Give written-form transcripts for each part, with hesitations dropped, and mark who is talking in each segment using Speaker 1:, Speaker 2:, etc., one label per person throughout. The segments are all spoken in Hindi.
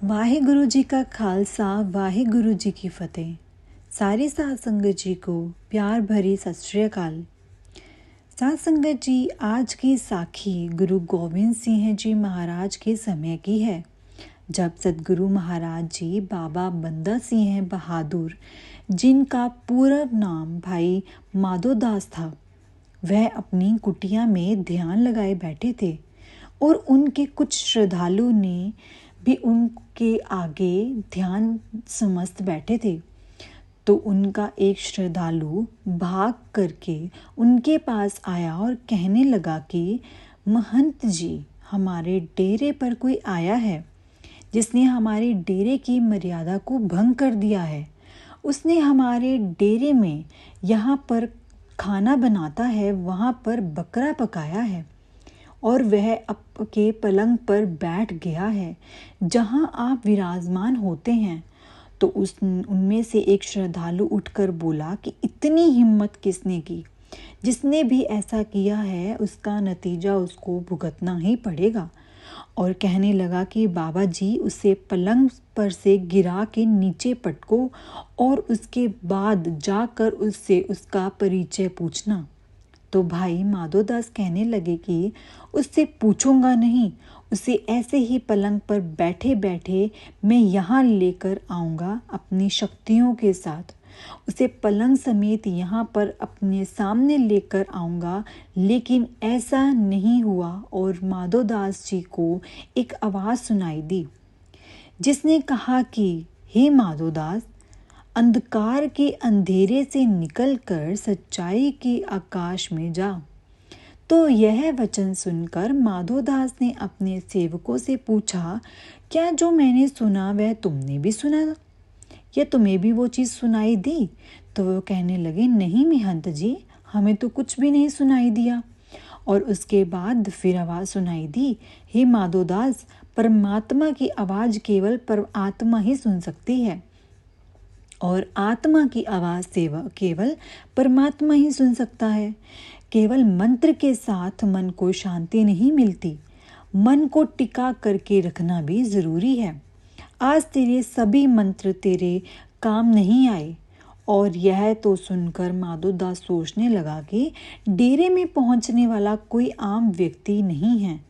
Speaker 1: वाहिगुरु जी का खालसा, वाहिगुरु जी की फतेह। सारी साध संगत जी को प्यार भरी सत श्री अकाल। साध संगत जी, आज की साखी गुरु गोविंद सिंह जी महाराज के समय की है, जब सतगुरु महाराज जी बाबा बंदा सिंह बहादुर, जिनका पूरा नाम भाई माधोदास था, वह अपनी कुटिया में ध्यान लगाए बैठे थे और उनके कुछ श्रद्धालु ने भी उनके आगे ध्यान समस्त बैठे थे। तो उनका एक श्रद्धालु भाग करके उनके पास आया और कहने लगा कि महंत जी, हमारे डेरे पर कोई आया है जिसने हमारे डेरे की मर्यादा को भंग कर दिया है। उसने हमारे डेरे में यहाँ पर खाना बनाता है, वहाँ पर बकरा पकाया है और वह आपके पलंग पर बैठ गया है जहाँ आप विराजमान होते हैं। तो उनमें से एक श्रद्धालु उठकर बोला कि इतनी हिम्मत किसने की? जिसने भी ऐसा किया है उसका नतीजा उसको भुगतना ही पड़ेगा। और कहने लगा कि बाबा जी, उसे पलंग पर से गिरा के नीचे पटको और उसके बाद जाकर उससे उसका परिचय पूछना। तो भाई माधोदास कहने लगे कि उससे पूछूंगा नहीं, उसे ऐसे ही पलंग पर बैठे बैठे मैं यहाँ लेकर आऊँगा अपनी शक्तियों के साथ। उसे पलंग समेत यहाँ पर अपने सामने लेकर आऊँगा। लेकिन ऐसा नहीं हुआ और माधोदास जी को एक आवाज़ सुनाई दी जिसने कहा कि हे माधोदास, अंधकार के अंधेरे से निकलकर सच्चाई के आकाश में जा। तो यह वचन सुनकर माधोदास ने अपने सेवकों से पूछा, क्या जो मैंने सुना वह तुमने भी सुना या तुम्हें भी वो चीज़ सुनाई दी? तो वो कहने लगे, नहीं महंत जी, हमें तो कुछ भी नहीं सुनाई दिया। और उसके बाद फिर आवाज़ सुनाई दी, हे माधोदास, परमात्मा की आवाज़ केवल परमात्मा ही सुन सकती है और आत्मा की आवाज़ केवल परमात्मा ही सुन सकता है। केवल मंत्र के साथ मन को शांति नहीं मिलती, मन को टिका करके रखना भी ज़रूरी है। आज तेरे सभी मंत्र तेरे काम नहीं आए। और यह तो सुनकर माधोदास सोचने लगा कि डेरे में पहुंचने वाला कोई आम व्यक्ति नहीं है।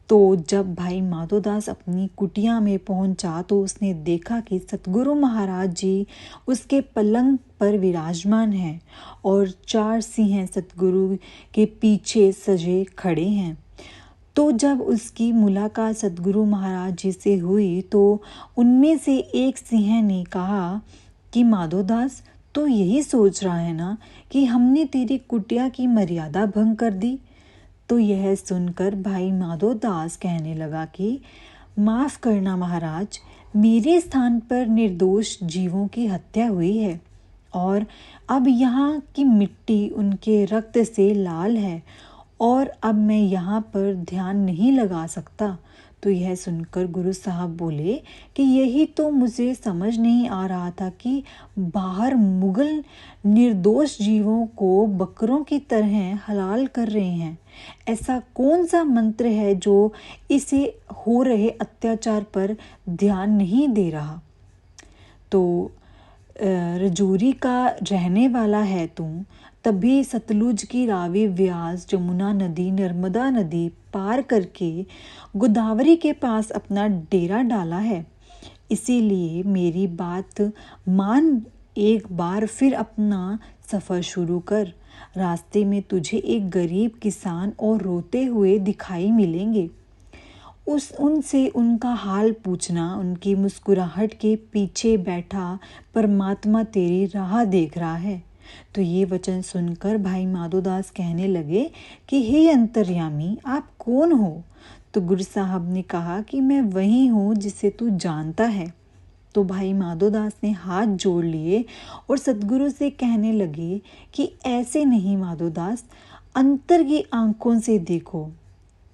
Speaker 1: तो जब भाई माधोदास अपनी कुटिया में पहुंचा तो उसने देखा कि सतगुरु महाराज जी उसके पलंग पर विराजमान हैं और 4 सिंह सतगुरु के पीछे सजे खड़े हैं। तो जब उसकी मुलाकात सतगुरु महाराज जी से हुई तो उनमें से एक सिंह ने कहा कि माधोदास, तो यही सोच रहा है ना कि हमने तेरी कुटिया की मर्यादा भंग कर दी? तो यह सुनकर भाई माधोदास कहने लगा कि माफ़ करना महाराज, मेरे स्थान पर निर्दोष जीवों की हत्या हुई है और अब यहाँ की मिट्टी उनके रक्त से लाल है और अब मैं यहाँ पर ध्यान नहीं लगा सकता। तो यह सुनकर गुरु साहब बोले कि यही तो मुझे समझ नहीं आ रहा था कि बाहर मुगल निर्दोष जीवों को बकरों की तरह हलाल कर रहे हैं। ऐसा कौन सा मंत्र है जो इसे हो रहे अत्याचार पर ध्यान नहीं दे रहा? तो रजौरी का रहने वाला है तू, तभी सतलुज की रावी, व्यास, जमुना नदी, नर्मदा नदी पार करके गोदावरी के पास अपना डेरा डाला है। इसीलिए मेरी बात मान, एक बार फिर अपना सफ़र शुरू कर। रास्ते में तुझे एक गरीब किसान और रोते हुए दिखाई मिलेंगे। उनसे उनका हाल पूछना। उनकी मुस्कुराहट के पीछे बैठा परमात्मा तेरी राह देख रहा है। तो ये वचन सुनकर भाई माधोदास कहने लगे कि हे अंतर्यामी, आप कौन हो? तो गुरु साहब ने कहा कि मैं वही हूँ जिसे तू जानता है। तो भाई माधोदास ने हाथ जोड़ लिए और सतगुरु से कहने लगे कि ऐसे नहीं माधोदास, अंतर की आंखों से देखो।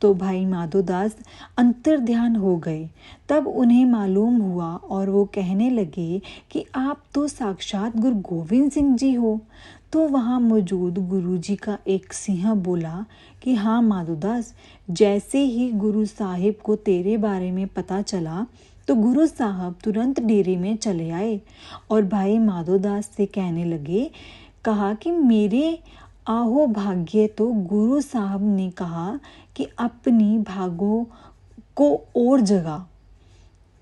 Speaker 1: तो भाई माधोदास अंतर ध्यान हो गए। तब उन्हें मालूम हुआ और वो कहने लगे कि आप तो साक्षात गुरु गोविंद सिंह जी हो। तो वहाँ मौजूद गुरुजी का एक सिंह बोला कि हाँ माधोदास, जैसे ही गुरु साहिब को तेरे बारे में पता चला तो गुरु साहब तुरंत डेरे में चले आए और भाई माधो दास से कहने लगे, कहा कि मेरे आहो भाग्य। तो गुरु साहब ने कहा कि अपनी भागों को और जगा,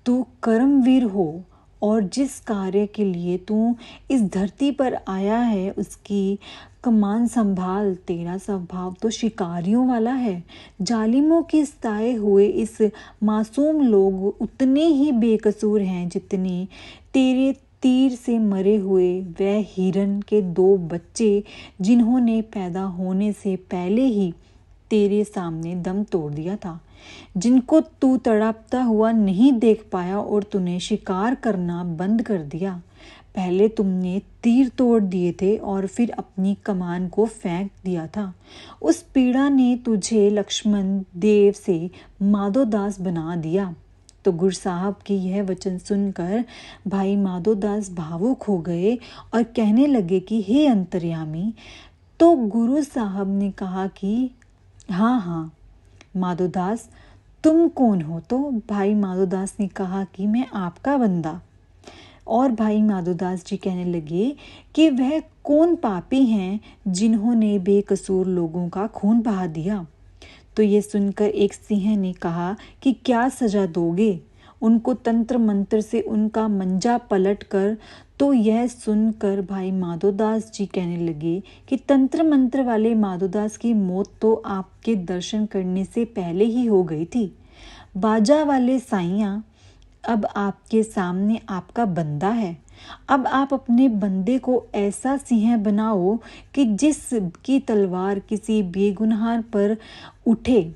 Speaker 1: तू कर्मवीर हो और जिस कार्य के लिए तू इस धरती पर आया है उसकी कमान संभाल। तेरा स्वभाव तो शिकारियों वाला है। जालिमों के सताए हुए इस मासूम लोग उतने ही बेकसूर हैं जितने तेरे तीर से मरे हुए वह हिरन के 2 बच्चे जिन्होंने पैदा होने से पहले ही तेरे सामने दम तोड़ दिया था, जिनको तू तड़पता हुआ नहीं देख पाया और तूने शिकार करना बंद कर दिया। पहले तुमने तीर तोड़ दिए थे और फिर अपनी कमान को फेंक दिया था। उस पीड़ा ने तुझे लक्ष्मण देव से माधो दास बना दिया। तो गुरु साहब की यह वचन सुनकर भाई माधो दास भावुक हो गए और कहने लगे कि हे अंतर्यामी। तो गुरु साहब ने कहा कि हाँ माधो दास, तुम कौन हो? तो भाई माधो दास ने कहा कि मैं आपका बंदा। और भाई माधो दास जी कहने लगे कि वह कौन पापी हैं जिन्होंने बेकसूर लोगों का खून बहा दिया? तो ये सुनकर एक सिंह ने कहा कि क्या सजा दोगे? उनको तंत्र मंत्र से उनका मंजा पलट कर। तो यह सुनकर भाई माधो दास जी कहने लगे कि तंत्र मंत्र वाले माधो दास की मौत तो आपके दर्शन करने से पहले ही हो गई थी। बाजा वाले साइयाँ, अब आपके सामने आपका बंदा है। अब आप अपने बंदे को ऐसा सिंह बनाओ कि जिसकी तलवार किसी बेगुनाह पर उठे,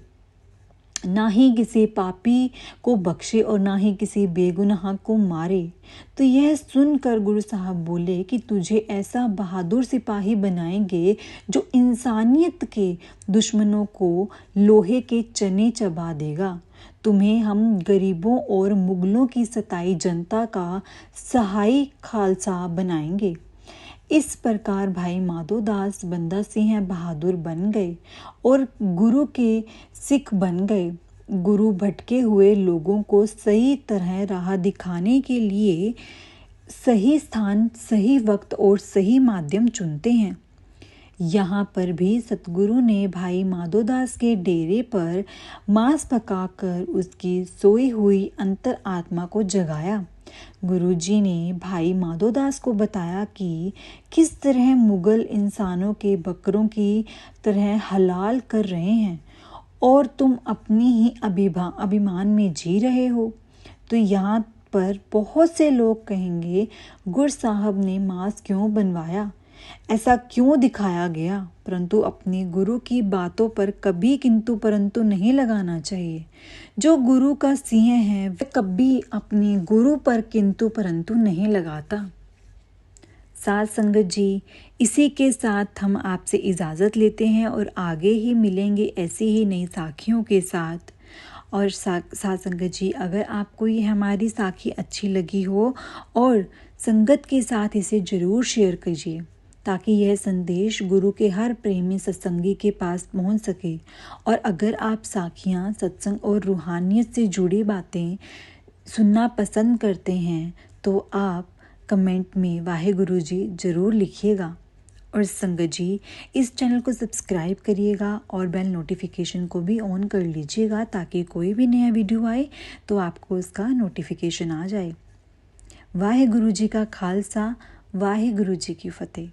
Speaker 1: ना ही किसी पापी को बख्शे और ना ही किसी बेगुनाह को मारे। तो यह सुनकर गुरु साहब बोले कि तुझे ऐसा बहादुर सिपाही बनाएंगे जो इंसानियत के दुश्मनों को लोहे के चने चबा देगा। तुम्हें हम गरीबों और मुगलों की सताई जनता का सहाई खालसा बनाएंगे। इस प्रकार भाई माधो दास बंदा सिंह बहादुर बन गए और गुरु के सिख बन गए। गुरु भटके हुए लोगों को सही तरह राह दिखाने के लिए सही स्थान, सही वक्त और सही माध्यम चुनते हैं। यहाँ पर भी सतगुरु ने भाई माधो दास के डेरे पर मांस पकाकर उसकी सोई हुई अंतर आत्मा को जगाया। गुरुजी ने भाई माधो दास को बताया कि किस तरह मुगल इंसानों के बकरों की तरह हलाल कर रहे हैं और तुम अपनी ही अभिमान में जी रहे हो। तो यहाँ पर बहुत से लोग कहेंगे, गुरु साहब ने मांस क्यों बनवाया, ऐसा क्यों दिखाया गया? परंतु अपनी गुरु की बातों पर कभी किंतु परंतु नहीं लगाना चाहिए। जो गुरु का सिंह है वह कभी अपने गुरु पर किंतु परंतु नहीं लगाता। साथ संगत जी, इसी के साथ हम आपसे इजाज़त लेते हैं और आगे ही मिलेंगे ऐसी ही नई साखियों के साथ। और साथ संगत जी, अगर आपको ये हमारी साखी अच्छी लगी हो और संगत के साथ इसे ज़रूर शेयर कीजिए ताकि यह संदेश गुरु के हर प्रेमी सत्संगी के पास पहुंच सके। और अगर आप साखियाँ, सत्संग और रूहानियत से जुड़ी बातें सुनना पसंद करते हैं तो आप कमेंट में वाहेगुरु जी ज़रूर लिखिएगा। और संगत जी, इस चैनल को सब्सक्राइब करिएगा और बेल नोटिफिकेशन को भी ऑन कर लीजिएगा ताकि कोई भी नया वीडियो आए तो आपको उसका नोटिफिकेशन आ जाए। वाहेगुरु जी का खालसा, वाहेगुरु जी की फतेह।